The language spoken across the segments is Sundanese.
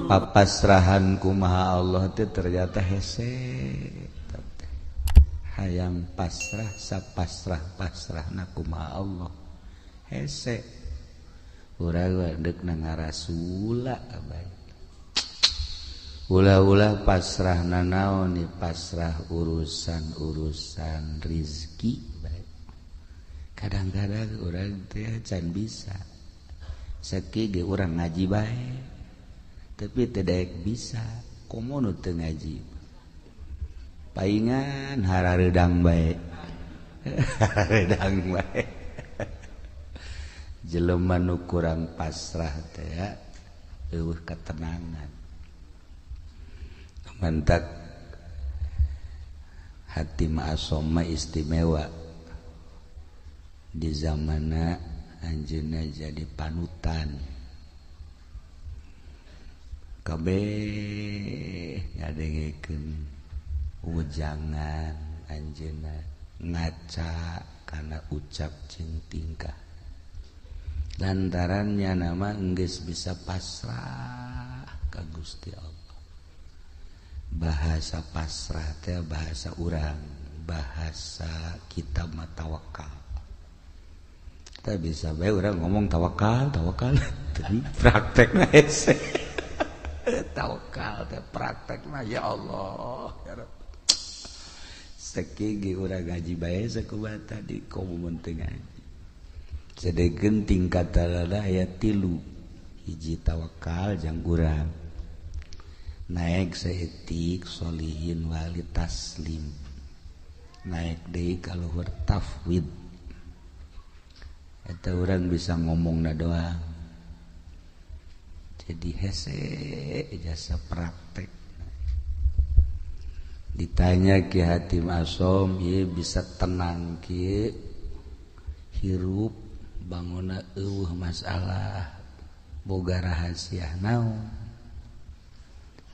papasrahan kumaha Allah teh ternyata hese hayang pasrah sapasrah-pasrahna kumaha Allah hese urang deuk nangarasula abay ulah-ulah pasrahna naon ni pasrah urusan rizki bae kadang-kadang urang teh can bisa sakieu ge urang ngaji bae tapi teu daek bisa komo nu teu ngaji paingan harareudang bae harareudang bae jelema nu kurang pasrah teh ya eueuh ketenangan mantak hati ma'asom istimewa di zamanna anjeunna jadi panutan kabeh ngadengekeun ujangan anjeunna ngaca kana ucap jeung tingkah lantarannya nama geus bisa pasrah ka Gusti Allah bahasa pasrah teh bahasa urang bahasa kita mah tawakal teh bisa bae urang ngomong tawakal teuing praktekna hese tawakal teh praktekna ya Allah ya Rabb sakege urang ngaji bae sakumaha tadi komo teu ngaji sadegeun tingkatanna aya 3 hiji tawakal jang urang naik saetik solihin wali taslim naik deui ka luhur tafwid eta urang bisa ngomongna doang jadi hese jasa praktek ditanya Ki Hatim Asom ieu bisa tenang kieu hirup banguna eueuh masalah boga rahasia naon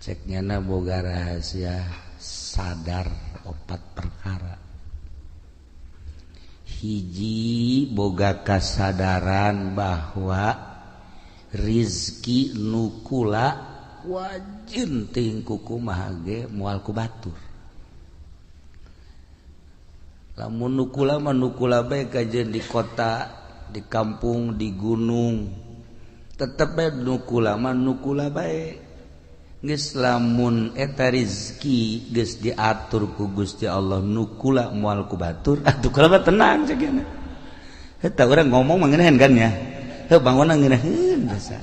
ceknyana boga rahasia sadar 4 perkara hiji boga kasadaran bahwa rizki nukula wajin ting kumaha ge moal ku batur lamun nukula mah nukula bae kajeun di kota di kampung di gunung tetep bae nukula mah nukula bae geus lamun eta rizki geus diatur ku Gusti Allah nukula moal ku batur atuh kula mah tenang ceukna eta urang ngomong mah ngeunaheun kan ya heuh bangunna ngeunaheun biasa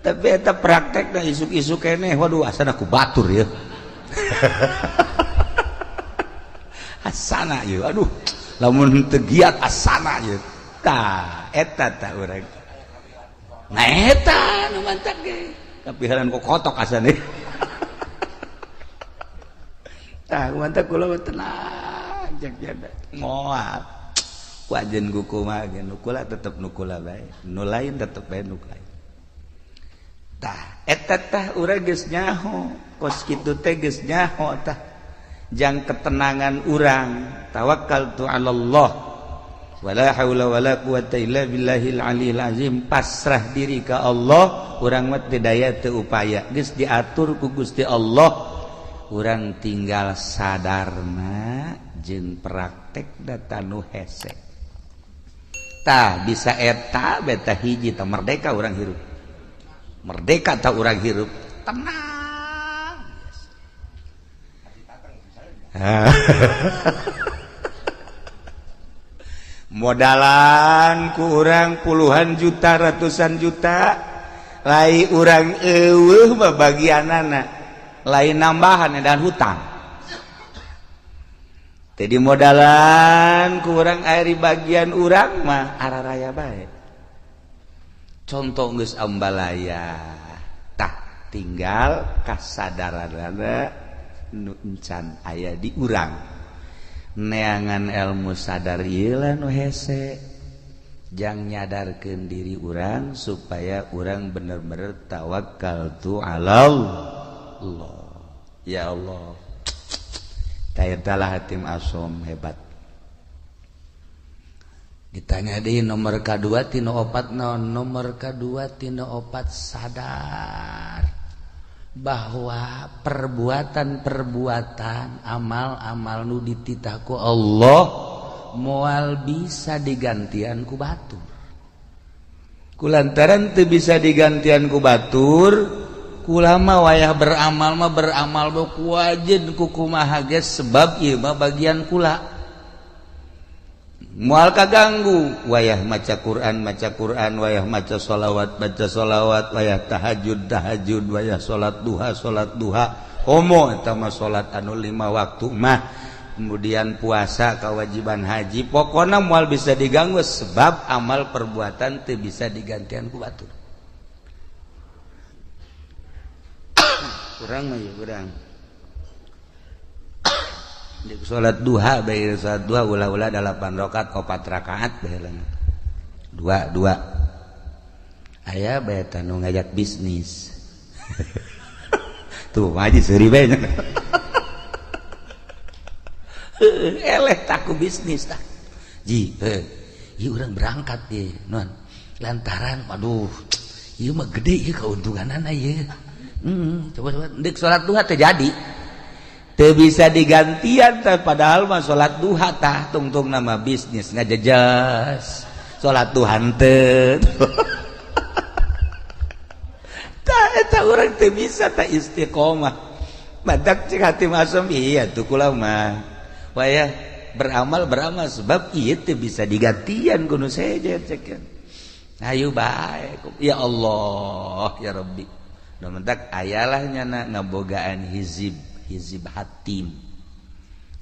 tapi eta praktekna isuk-isuk keneh waduh asana ku batur ya asana ieu aduh lamun teu giat asana ieu tah eta tah urang nah eta nu mantak ge kapiharan kok kotok asana tah mantak kula mah tenang jak jada moal ku ajeun kumaha ge nukula tetep nukula bae nu lain tetep bae nu lain tah eta tah urang geus nyaho kos kitu teh geus nyaho tah jang ketenangan urang tawakkaltu 'ala Allah wala haula wala quwata illa billahil aliyil azim pasrah diri ka Allah urang mah teu daya teu upaya geus diatur ku Gusti Allah urang tinggal sadarna jeung praktekna tanu hese tah bisa eta beta hiji tah merdeka urang hirup merdeka tah urang hirup tenang modalan ku urang puluhan juta ratusan juta lai urang eueuh mah bagianana lain nambahan dan hutang jadi modalan ku urang ari bagian urang mah araraya bae contoh geus ambalaya tah tinggal kasadaranana nu encan aya di urang neangan ilmu sadar ieu lah nu hese jang nyadarkeun diri urang supaya urang bener-bener tawakkaltu 'ala Allah ya Allah tayatalah Hatim Asom hebat ditanya deui nomor kadua tina opat naon nomor kadua tina opat sadar bahwa perbuatan-perbuatan amal-amal nu dititahku Allah moal bisa digantian ku batur. Kulantaran teu bisa digantian ku batur, kula mah wayah beramal mah beramal ku wajib ku kumaha geus sebab ieu mah bagian kula. Moal kaganggu wayah maca Quran, wayah maca sholawat, wayah tahajud, wayah salat duha, homo eta mah salat anu 5 waktu mah, kemudian puasa kewajiban haji, pokona moal bisa diganggu sebab amal perbuatan teu bisa digantian ku batur. Kurang mah ya kurang. Di salat duha bae salat duha ulah-ulah 8 rakaat 4 rakaat baheula. 2 aya bae tanu ngajak bisnis. Tuh ngaji seuri bae nya. Eleh taku bisnis tah. Ji, ieu urang berangkat ye, non. Lantaran aduh, ieu mah gede ieu keuntunganana ieu. Coba deuk salat duha teh jadi. Teu bisa digantian teh padahal mah salat duha tah tungtung nama bisnis ngajejas salat duha henteu. Tah eta urang teu bisa tah istiqomah. Badak cek hati masam iya tuh kula mah. Wayah beramal sebab ieu teu bisa digantian kudu seje cekeun. Ayo bae ya Allah ya Rabbi. Da mentak ayalah nyana ngabogaan hizib hatim.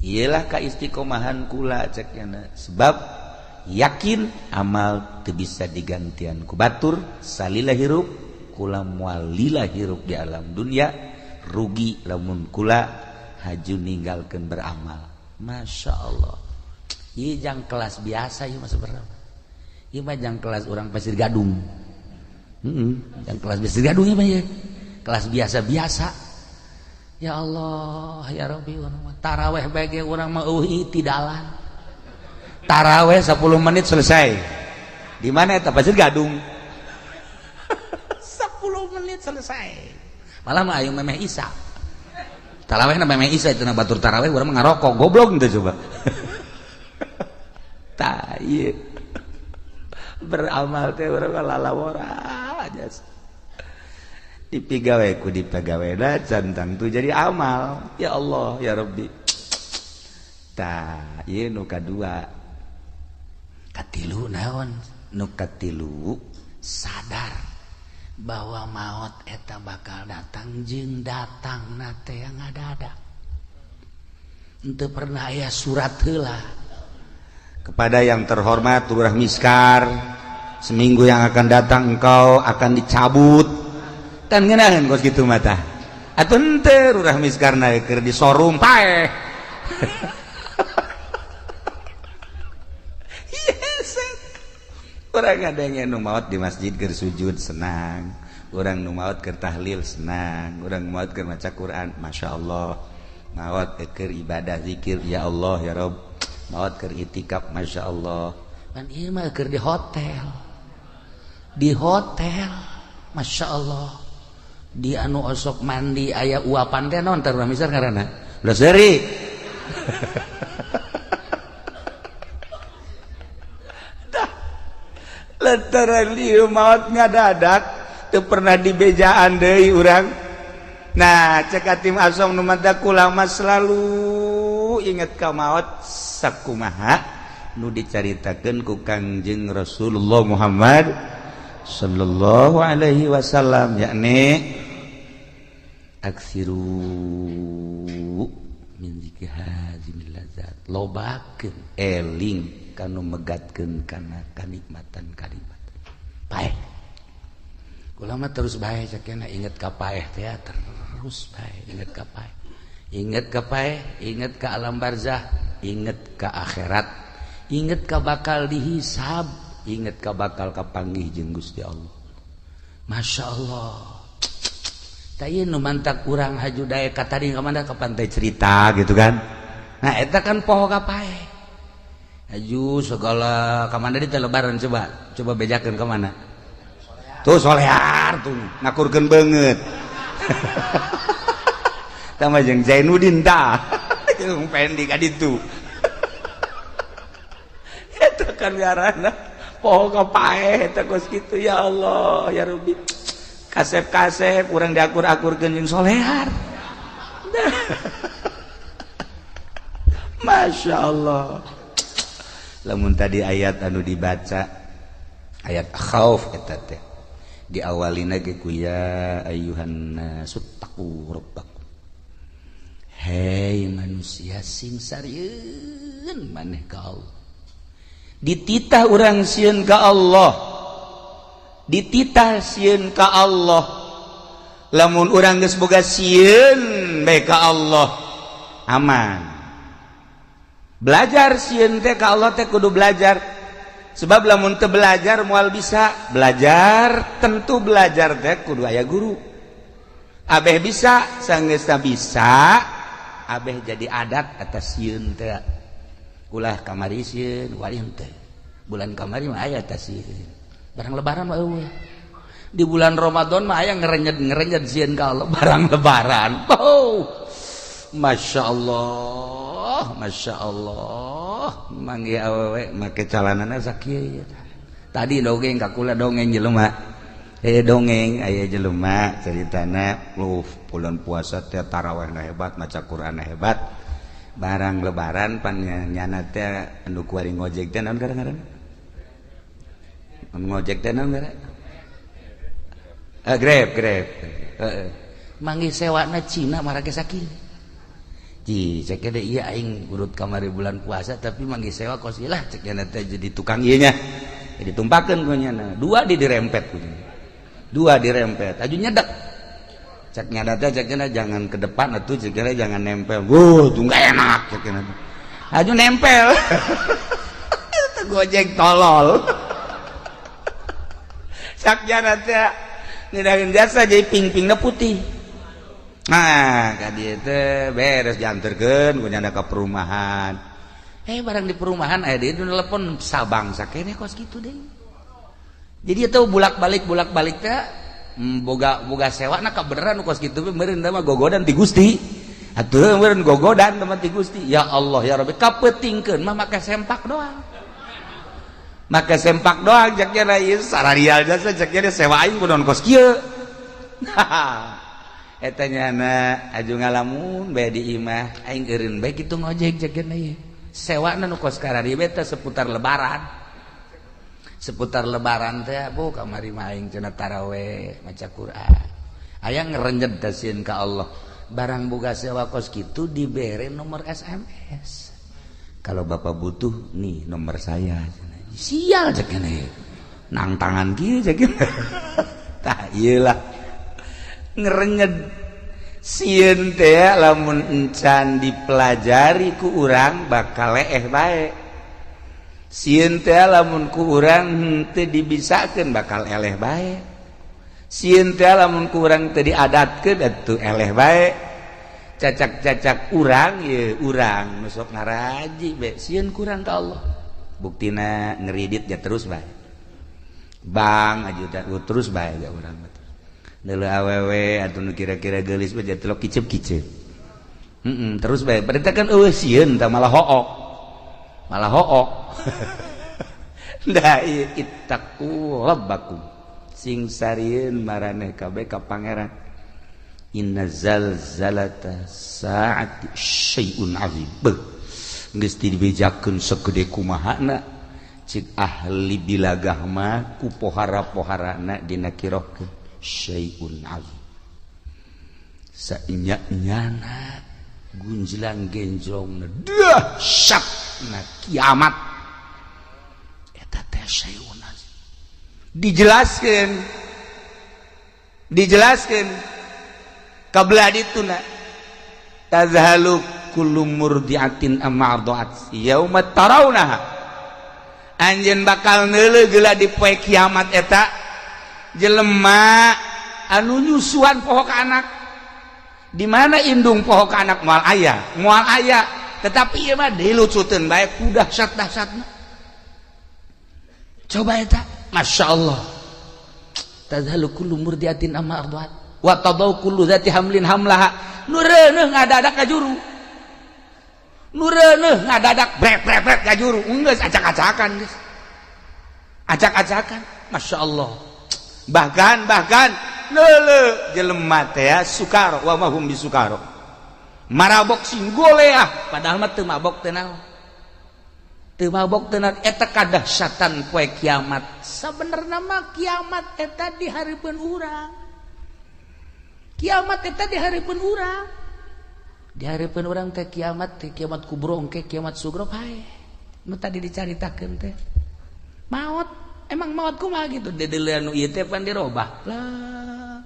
Iyalah kaistiqomahan kula cekna sebab yakin amal teu bisa digantian ku batur salila hirup kula moal lila hirup di alam dunia rugi lamun kula haju ninggalkeun beramal. Masya Allah. Ieu jang kelas biasa ieu mah sebenarnya. Ieu mah jang kelas urang Pasir Gadung. Jang kelas Pasir Gadung ieu mah ieu. Kelas biasa-biasa. Ya Allah, ya Rabbi, taraweh bagi orang mah tidalan. Taraweh 10 menit selesai. Di mana eta Pasir Gadung? 10 menit selesai. Malah mah aya memeh Isa. Taraweh na memeh Isa itu na batur taraweh urang mah ngarokok, goblok teh coba. Tah ieu. Beramal teh urang lalawora aja. Dipigawe ku dipagaweuna cantang tu jadi amal. Ya Allah ya Rabbi. Tah ieu nu kadua. Katilu naon? Nu katilu sadar bahwa maut eta bakal datang jeung datangna teh yang ngadadak. Henteu pernah aya surat heula. Kepada yang terhormat Lurah Miskar, seminggu yang akan datang engkau akan dicabut. Kan ngeunaheun kos kitu mah tah. Atuh henteu Lurah Miskarna keur di showroom paeh. Yes. Urang ngadenge nu maot di masjid keur sujud senang. Urang nu maot keur tahlil senang. Urang maot keur maca Quran masyaallah. Maot keur ibadah zikir ya Allah ya Rabb. Maot keur itikaf masyaallah. Pan ieu mah keur di hotel. Di hotel. Masyaallah. Di anu osok mandi aya uapan teh naon Lurah Miskar ngaranna? Udah seuri. Dah. Lantaran ieu maot ngadadak teu pernah dibejaan deui urang. Nah, cek atim asom nu manta kula mah selalu inget ka maot sakumaha nu dicaritakeun ku Kangjeng Rasulullah Muhammad sallallahu alaihi wasallam, yakni aksiru min zikri hazimil lazat, lobakeun eling kanu megatkeun kana kanikmatan paeh. Kula mah terus bae cekena inget ka paeh teh terus bae inget ka paeh. Inget ka paeh, inget ka alam barzah, inget ka akhirat, inget ka bakal dihisab, inget ka bakal kapanggih jeung Gusti Allah. Masya Allah. Tah ieu nu mantak urang haju daek ka tadi ka mana ka pantai cerita gitu kan. Nah eta kan poho ka paeh. Haju segala ka mana di teh lebaran coba bejakeun ka mana? Tuh solear tuh ngakurkeun beungeut. sama jeung Zainuddin tah jeung pendi ka ditu eta kan ngaranna poho ka paeh eta kos kitu ya Allah ya Rabbi kasep-kasep urang diakur-akurkeun jeung solehar Masya Allah lamun tadi ayat anu dibaca ayat khauf eta teh diawalina ge ku ya ayyuhan nasu taqu rabbakum hei manusia sing sarieun maneh ka Allah dititah urang sieun ka Allah dititah sieun ka Allah lamun urang geus boga sieun bae ka Allah aman belajar sieun teh ka Allah teh kudu belajar sebab lamun teu belajar moal bisa belajar tentu belajar teh kudu aya guru abeh bisa sanggeusna bisa abeh jadi adat atas sieun teh ulah kamari sieun walih teh bulan kamari mah aya atas sieun barang lebaran mah eueuh di bulan Ramadan mah aya ngerenyed sieun ka Allah barang lebaran Masya Allah manggi awewe make calanana sakieu tadi dongeng ka kula dongeng jelema dongeng aya jelema ceritana bulan puasa teh tarawihna hebat maca Qur'anna hebat barang lebaran pan nyana teh anu kuari ngojek teh naon ngaranna ngojek teh naon ngaranna Grab manggi sewana Cina marake sakieu ji cek ada iya aing urut kamari bulan puasa tapi manggi sewa kos ilah cek teh jadi tukang ieu nya jadi tumpakeun ku nyana dua dirempet ku dua dirempet aju nyedek cek nyana teh cek jangan ke depan atuh cek jangan nempel tuh enggak enak cek aju nempel itu Gojek tolol cek nyana teh ngidahin jasa jadi ping-pingna putih nah kadi teh beres dianterkeun ku nyana ka perumahan barang di perumahan aya deui telepon sabang sakene kos kitu deui jadi eta bolak-balik teh boga sewana ka beneran kos kitu meureun mah gogodan ti Gusti atuh meureun gogodan teman ti Gusti ya Allah ya Rabbi kapeutingkeun mah make sempak doang make sempak doang jaknya ieu sararial jasa jaknya sewa aing kudu kos kieu eta nyana aju ngalamun bae di imah aing eureun bae kitu ngojek jakeuna ieu sewana nu kos karari teh seputar lebaran teh bu kamari mah aing cenah tarawih maca Quran aya ngerenjed tasieun ka Allah barang boga sewa kos kitu dibere nomor SMS kalau bapak butuh nih nomor saya sial jakeuna ieu nang tangan kieu jakeuna tah ieu lah ngerenyed sieun teh lamun encan dipelajari ku urang bakal leeh bae sieun teh lamun ku urang teu dibisakeun bakal eleh bae sieun teh lamun ku urang teu diadatkeun atuh eleh bae cacak-cacak urang ye urang nu sok ngaraji bae sieun ku urang ka Allah buktina ngeridit ya terus bae bang aju terus bae ya urang dulu awewe atau nu kira-kira geulis mah jadi lo kicep-kicep terus bae berita kan sieun tah malah hook da ittaqu rabbakum sing sarieun maraneh kabeh ka pangeran inna zalzalata saati syai'un azim geus dibejakeun sagede kumahana cik ahli bilagah mah ku pohara-poharana dina kirohkeun syai'un azim saenya-nyana gunjlang genjlongna dahsyatna kiamat eta teh syai'un azim dijelaskeun kabelah dituna tazhalu kullu murdiatin amma arda'at yauma tarawnaha anjeun bakal neuleug geula di poe kiamat eta jelema anu nyusuan poho ka anak di mana indung poho ka anak moal aya tetapi ieu mah dilucuteun bae ku dahsyat-dahsyatna coba eta masyaallah tazhalu kullu murdiatin amma arda'at wa tadau kullu dzati hamlin hamlaha nu reuneuh ngadadak ka juru nu reuneuh ngadadak bret ka juru geus acak-acakan geus acak-acakan masyaallah bahkan leuleuh jelema teh sukaro wa mahum bisukaro marabok sing goleah padahal mah teu mabok teh naon teu mabok teh naon eta kadahsyatan poe kiamat sabenerna mah kiamat eta di hareupeun urang kiamat eta di hareupeun urang teh kiamat kubro engke kiamat sugro pae nu tadi dicaritakeun teh maut emang maut kumaha gitu dedeulean nu ieu teh pan dirobah lah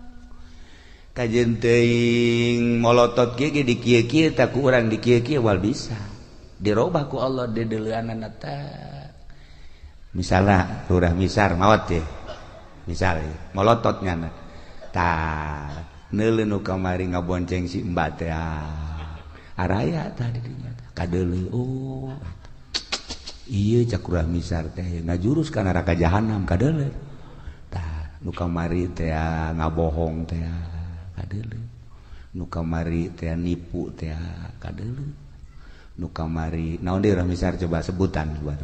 kajeun teuing molotot ge di kieu-kieu tah ku urang di kieu-kieu wal bisa dirobah ku Allah dedeuleunana teh misalna lurah misar maot teh misal molotot nyana tah neuleuh nu kamari ngabonceng si Mbak teh araya tah di dinya kadeuleuh oh ieu cak urang misar teh ngajurus ka neraka jahanam kadeuleuh tah nu kamari teh ngabohong teh kadeuleuh nu kamari teh nipu teh kadeuleuh nu kamari naon deui urang misar coba sebutan coba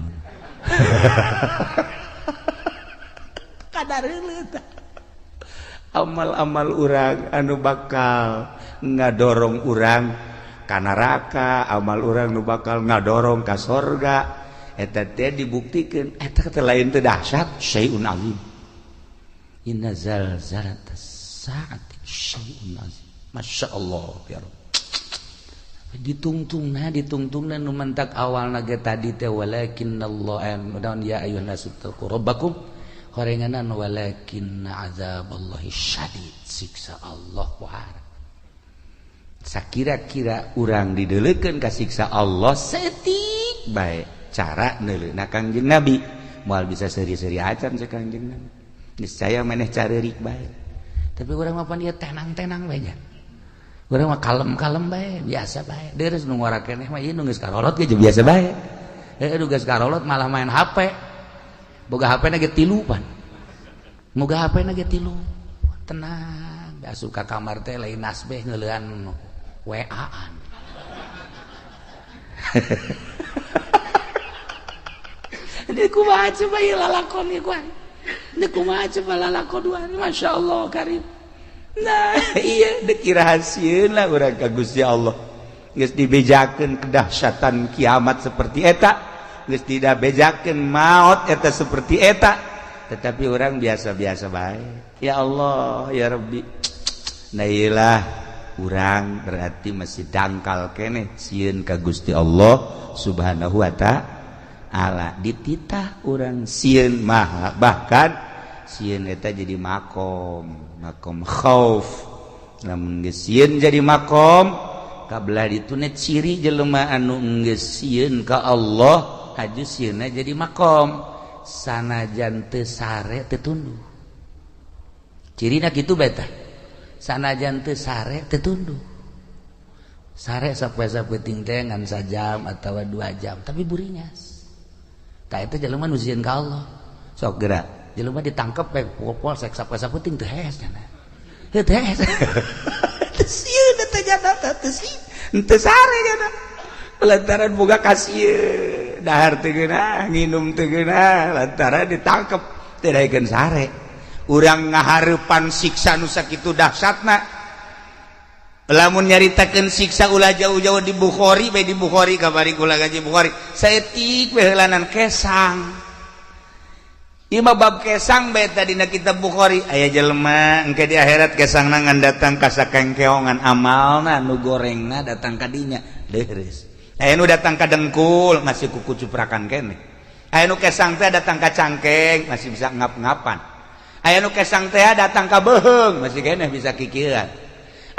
kadareuleut tah amal-amal urang anu bakal ngadorong urang ka neraka amal urang nu bakal ngadorong ka sorga eta teh dibuktikeun eta teh lain teh dahsyat syai'un azim inna zalzalatas saati syai'un azim masyaallah ya Rabb ditungtungna nu mentak awalna ge tadi teh walakinnallaha mudahan ya ayyuhan nasu taqu rabbakum horenganan walakinna azaballahi syadid siksa Allah wahar sakira-kira urang dideuleukeun ka siksa Allah setik bae cara neuleuhna Kangjeng Nabi moal bisa seri-seri acan sa Kangjeng Nabi niscaya maneh careurik bae tapi urang mah pan ieu tenang-tenang bae nya urang mah kalem-kalem bae biasa bae deres nu ngora keneh mah ieu nu geus karolot ge biasa bae nu geus karolot malah main HP boga HP na ge 3 pan moga HP na ge 3 tenang asup ka kamar teh lain nasbeh ngeuleuhan WA-an ini kumaha coba ieu lalakon ieu kuan ini kumaha coba lalakoduan masyaallah karim nah iya dek rahasieun lah urang ka Gusti Allah geus dibejakeun kedahsyatan kiamat seperti eta geus tidak bejakeun maut eta seperti eta tetapi orang biasa-biasa baik ya Allah ya Rabbi nah iyalah urang berarti masih dangkal keneh sieun ka Gusti Allah subhanahu wa ta'ala dititah urang sieun mah bahkan sieun eta jadi makom khauf lamun geus sieun jadi makom kabelah dituna ciri jelema anu geus sieun ka Allah aju sieunna jadi makom sanajan teu sare teu tunduh cirina kitu bae tah sanajan teu sare teu tunduh sare sapoe-sapoe teh ngan sajam atawa 2 jam tapi burinyas tah eta jelema nu sieun ka Allah sok geura jelema ditangkep bae polsek sapoe-sapoe ting teu hees cenah teu hees teu sieun eta jana teu sieun teu sare jana lantaran boga kasieun dahar teu geunah nginum teu geunah lantaran ditangkep teu daekeun sare urang ngahareupan siksa nu sakitu dahsyatna lamun nyaritakeun siksa ulah jauh-jauh di Bukhari bae di Bukhari kabari kula gaji Bukhari saeutik we heulanan kesang ieu mah bab kesang bae tadi dina kitab Bukhari aya jelema engke di akhirat kesangna ngan datang ka sakengkeongan amalna nu gorengna datang ka dinya leres aya nu datang ka dengkul masih kuku cuprakan keneh aya nu kesang teh datang ka cangkeng masih bisa ngap-ngapan aya nu kesang teh datang ka beuheung masih keneh bisa kikieuan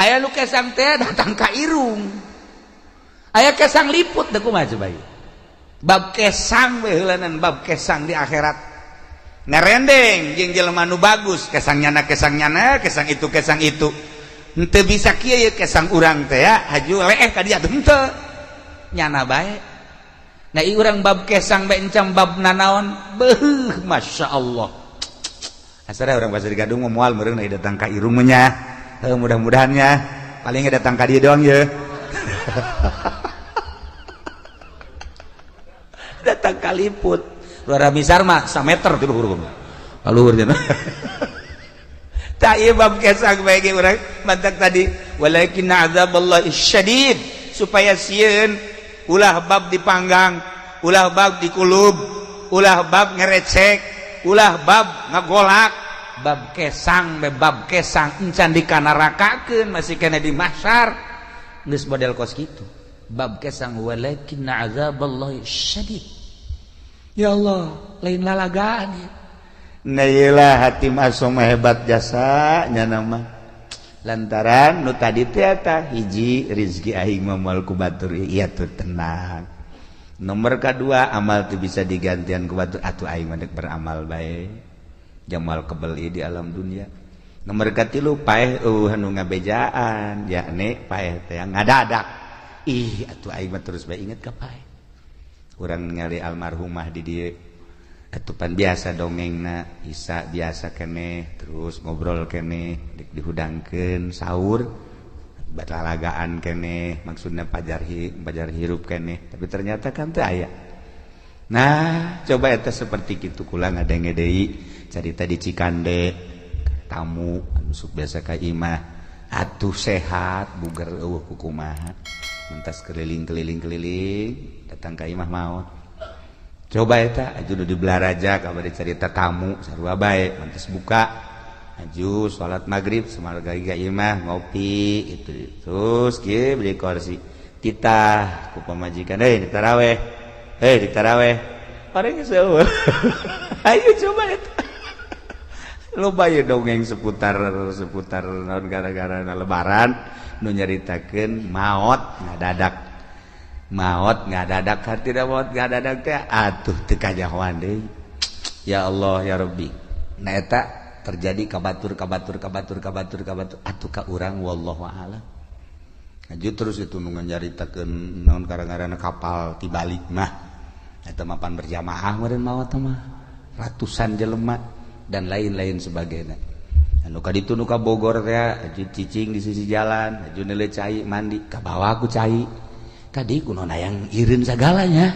aya nu kesang teh datang ka irung aya kesang liput teh kumaha coba ieu bab kesang we heulanan bab kesang di akhirat ngarendeng jeung jelema nu bagus kesangnyana kesang itu henteu bisa kieu ye kesang urang teh ya haju leeh ka dieu henteu nyana bae nah ieu urang bab kesang bae encam bab nanaon beuh masyaallah asara urang Pasir Gadung moal meureun datang ka irung nya mudah-mudahannya paling datang ka dieu doang ya. Datang kaliput luar misar mah 1 meter ti luhur kaluhur cenah. Ta ieu bab kesang bae ge urang mantak tadi walakin azaballahi syadid supaya sieun ulah bab dipanggang, ulah bab dikulub, ulah bab ngerecek, ulah bab ngagolak, bab kesang encan dikanarakakeun masih kena di mahsyar geus model kos kitu. Bab kesang walakin azaballahi syadid. Ya Allah, lain lalagaan ya. Nah iyalah hati masuk hebat jasa nya nama. Lantaran nu tadi teh eta hiji rezeki aing moal ku batur ieu tuh tenang. Nomor kedua amal teu bisa digantian ku batur atuh aing mah beramal bae. Jamal kebel di alam dunia. Nomor katilu paeh anu ngabejaan yakni paeh teh ngadadak. Ih atuh aing mah terus bae inget ka paeh. Urang ningali almarhumah di dieu atupan biasa dongengna Isa biasa keneh terus ngobrol keneh dihudangkeun sahur batalagaan keneh maksudna pajar hirup keneh tapi ternyata kan teu aya. Nah coba eta seperti kitu kula ngadenge deui carita di Cikande tamu anu sok biasa ka imah atuh sehat bugar eueuh kumaha mentas keliling datang ka imah maot. Coba eta aju di belaraja kabari carita tamu sarua bae mantes buka aju salat maghrib samarga ka imah ngopi itu terus kieu beli kursi titah ku pamajikan di taraweh pareng seueur. Ayo coba eta loba ye dongeng seputar naon gara-gara lebaran nu nyaritakeun maot tidak maot ngadadak teh atuh teu kajahoan deui. Ya Allah ya Rabbi. Nah eta terjadi kabatur atuh ka urang wallahu a'lam. Aju terus itu nu nyaritakeun naon gara-garana kapal tibalik mah eta mapan berjamaah meureun maot mah ratusan jelema dan lain-lain sebagainya. Anu ka ditu nu ka Bogor teh aju cicing di sisi jalan aju neuleuh cai mandi ka bawah ku cai tadi kuno yang irin segalanya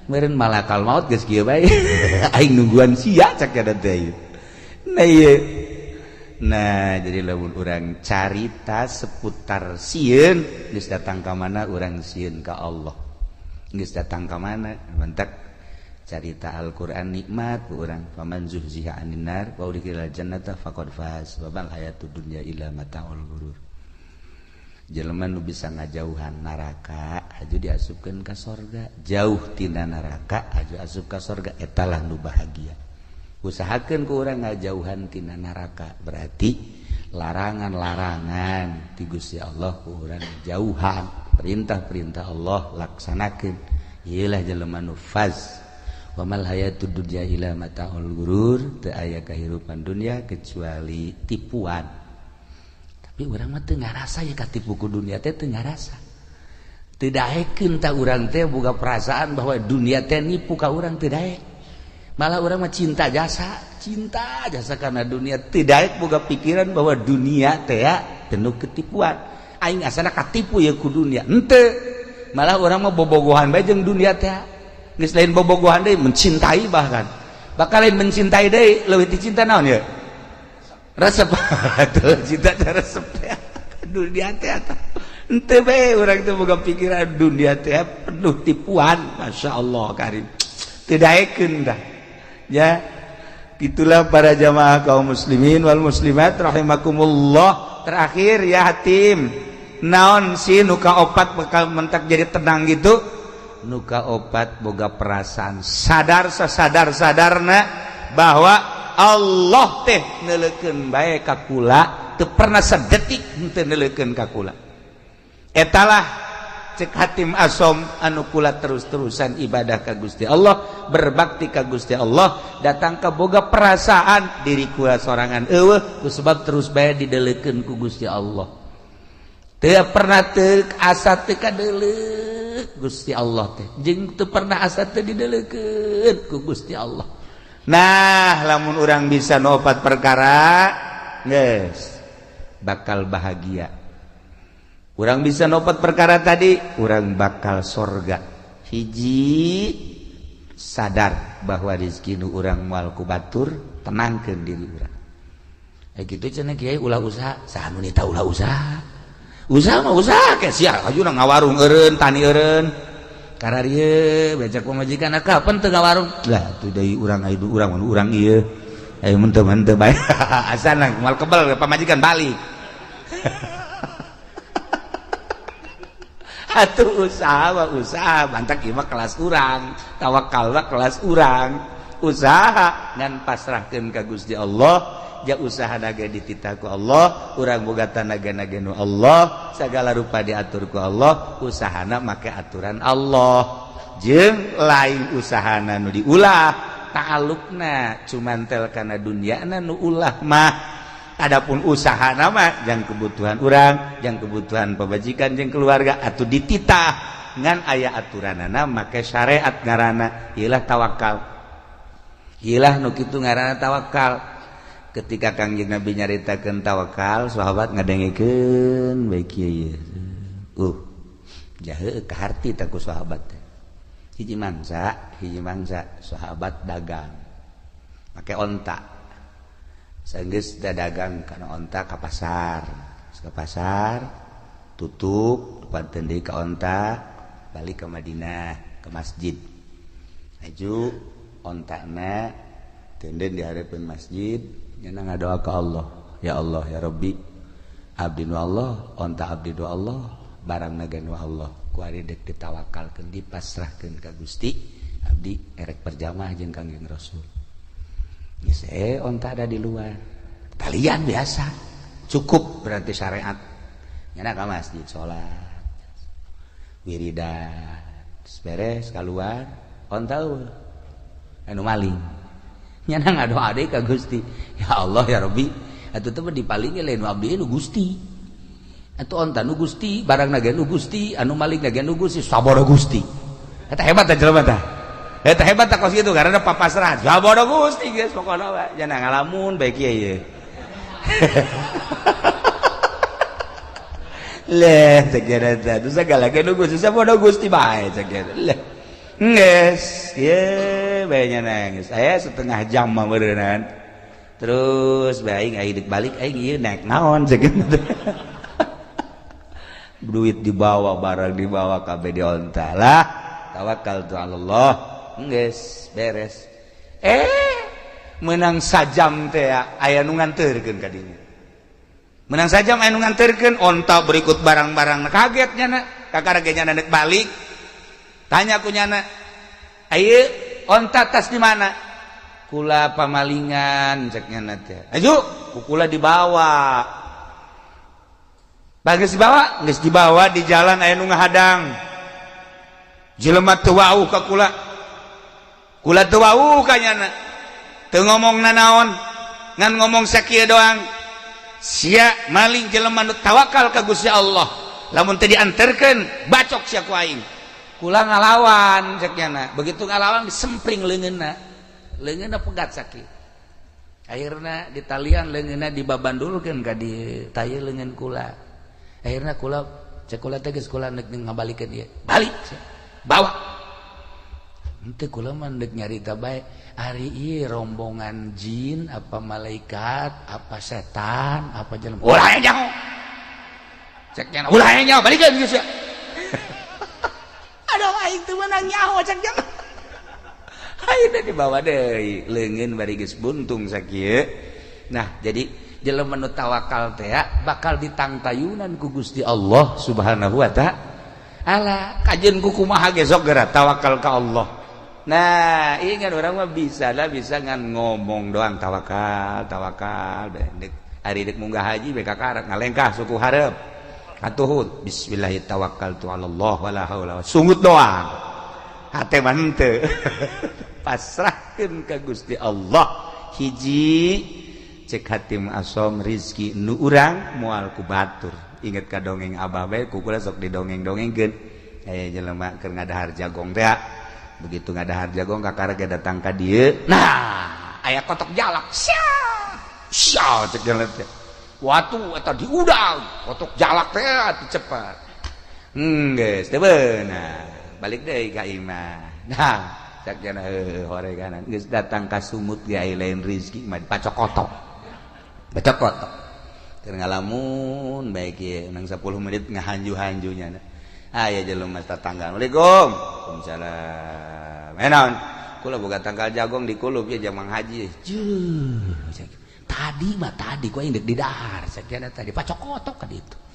meureun malakal maut geus kieu bae aing nungguan sia cak ada teh. Nah jadi lamun urang carita seputar sieun geus datang ka mana urang sieun ka Allah. Geus datang ka mana mentak carita Al-Qur'an nikmat urang faman zuhziha 'anil nar wa udkhilal jannata faqad faz wa mal hayatud dunya illa mata'ul ghurur. Jelema nu bisa ngajauhan neraka aju diasupkeun ka sorga, jauh tina neraka aju asup ka sorga eta lah nu bahagia. Usahakeun ku urang ngajauhan tina neraka berarti larangan-larangan ti Gusti Allah ku urang jauhan, perintah-perintah Allah laksanakeun. Ieulah jelema nu faz. Wa mal hayatud dunya illa mata'ul ghurur, teu aya kahirupan dunia kecuali tipuan. Tapi urang mah teu ngarasa ya katipu ku dunia teh teu ngarasa. Teu daekeun ta urang teh boga perasaan bahwa dunia teh nipu ka urang teu daek. Malah urang mah cinta jasa karena dunia teu daek boga pikiran bahwa dunia teh penuh ketipuan. Aing asana katipu ya ku dunia. Henteu. Malah urang mah bobogohan bae jeung dunia teh. Geus lain bobogohan deui mencintai bahkan. Bakal lain mencintai deui leuwih ti cinta naon ya? Resep atuh cinta resep dunia teh eta henteu bae urang teh boga pikiran dunia teh penuh tipuan. Masyaallah karim teu daekeun dah ya. Itulah para jamaah kaum muslimin wal muslimat rahimakumullah. Terakhir ya hatim naon si nuka opat bakal mentak jadi tenang gitu. Nuka opat boga perasaan sadar sadarna bahwa Allah teh neuleukeun bae ka kula teu pernah sadetik henteu neuleukeun ka kula. Etalah cek hatim asom anu kula terus-terusan ibadah ka Gusti Allah, berbakti ka Gusti Allah, datang ka boga perasaan diri kula sorangan eueuh kusebab terus bae dideuleukeun ku Gusti Allah. Teu pernah teu asa teu kadeuleuh Gusti Allah teh. Jeung teu pernah asa teu dideuleukeun ku Gusti Allah. Nah lamun urang bisa nopat perkara geus bakal bahagia. Urang bisa nopot perkara tadi, urang bakal sorga. Hiji sadar bahwa rezeki nu urang moal ku batur, tenangkeun diri urang. Kitu cenah kiai ulah usaha, saha nu nita ulah usaha. Usaha mah usaha ke sia, ajuna ngawarung eureun, tani eureun. Kararieu becak pamajikan kapan teu ngawarung? Lah teu deui urang aya urang ieu. Aya mun teu bae. Asana moal kebal pamajikan balik. Atuh usaha bantak ieu mah kelas urang, tawakal mah kelas urang. Usaha ngan pasrahkeun ka Gusti Allah, ja usaha naga dititah ku Allah, urang boga tanaga nu Allah, sagala rupa diatur ku Allah, usahana make aturan Allah. Jeung lain usahana nu diulah, ta'alluqna cumantel kana dunyana nu ulah mah. Adapun usaha nama jang kebutuhan urang, jang kebutuhan pemajikan jeung keluarga atuh dititah ngan aya aturanana make syariat ngaranna ieulah tawakal. Ieulah nu kitu ngaranna tawakal. Ketika Kangjeng Nabi nyaritakeun tawakal, sahabat ngadengikeun bae kieu. Jahe ka harti ta ku sahabat. Hiji mangsa sahabat dagang. Make onta. Sanggeus dagang kana onta ka pasar. Ka pasar tutup depan deui ka onta, balik ke Madinah, ke masjid. Aju ontana tenden di harapan masjid, nyana ngadoa ka Allah. Ya Allah ya Rabbi, abdi nu Allah, onta abdi nu Allah, barang naga nu Allah. Ku ari dek ditawakalkeun dipasrahkeun ka Gusti, abdi erek perjamaah jeung Kangjeng Rasul. Geus onta ada di luar. Talian biasa. Cukup berarti syariat. Nyana ka masjid salat. Wiridan. Beres keluar, onta anu maling. Nyana ngadoa deui ka Gusti. Ya Allah ya Rabbi, atuh teh dipalingi lain abdi nu Gusti. Atuh onta nu Gusti, barang naga nu Gusti, anu maling naga nu Gusti, sabada Gusti. Eta hebat tah jelema tah. Eta hebat tak kos gitu karena papasrah. Sabada Gusti geus pokona we. Jangan ngalamun bae kieu ye. Leh cek eta tuh sagala ke nu Gusti sabada Gusti bae cek eta. Leh. Geus, ye bae nangis. Aya setengah jam mah beureunan. Terus bae aing aya balik aing ieu naik naon cek eta. Duit dibawa, barang dibawa kabeh di onta lah. Tawakal tu Allah. Geus beres. Menang sajam teh aya nu nganterkeun ka dinya. Menang sajam aya nu nganterkeun, onta berikut barang-barang kaget nyana, kakarage nyana neuk balik. Tanya ku nyana, "Ayeuna onta tas di mana?" "Kula pamalingan," cek nyana teh. "Aju, kula dibawa." Bagus dibawa di jalan aya nu ngahadang. Jelema teu wauh ka kula. Kula teu wauh ka nyana. Teu ngomongna naon, ngan ngomong sakieu doang. Sia maling jelema nu tawakal ka Gusti Allah. Lamun teu dianterkeun, bacok sia ku aing. Kula ngalawan cek nyana. Begitu ngalawan disempring leungeunna. Leungeunna pegat sakit. Akhirna ditalian leungeunna dibabandulkeun ka di tayeu leungeun kula. Akhirna kula cek kula teh geus kula neuk ngabalikeun ieu. Balik. Bawa. Henteu kula mah neuk nyarita bae. Ari ieu rombongan jin apa malaikat apa setan apa jelema. Ulah aya nyaho. Cek nyana ulah aya nyaho balikeun geus ya. Aduh aing teu meunang nyaho cek nyana. Ayeuna dibawa deui leungeun bari geus buntung sakieu. Nah, jadi jelema nu tawakal teh bakal ditangtayunan ku Gusti Allah Subhanahu wa ta'ala. Kajen ku kumaha ge sok geura tawakal ka Allah. Nah, ingat orang mah bisa ngan ngomong doang tawakal dek ari dek munggah haji beka karat ngalengkah suku hareup. Atuhun bismillahirrahmanirrahim tawakkaltu 'alallah wala haula sungut doang. Hate mah henteu. Pasrahkeun ka Gusti Allah. Hiji cek hatim asom rizki nu urang moal ku batur. Inget ka dongeng abah bae ku kula sok didongeng-dongengkeun. Aya jelema keur ngadahar jagong teh. Begitu ngadahar jagong kakarage datang ka dieu. Nah, aya kotok jalak. Sia cek jelema teh. Watu atau diudang kotok jalak teh cepat geus teu beunang balik deui ka imah nah sakjana horeganan geus datang ka sumut ge aya lain rezeki mah dipacokotok bacokotok keur ngalamun bae kieu nang 10 menit ngahanju-hanjunya aya jelema tetangga Assalamualaikum Waalaikumsalam naon kula boga tanggal jagong di kulup ya jamang haji tadi ku aing deuk di dahar sakjana tadi pacokotok ka ditu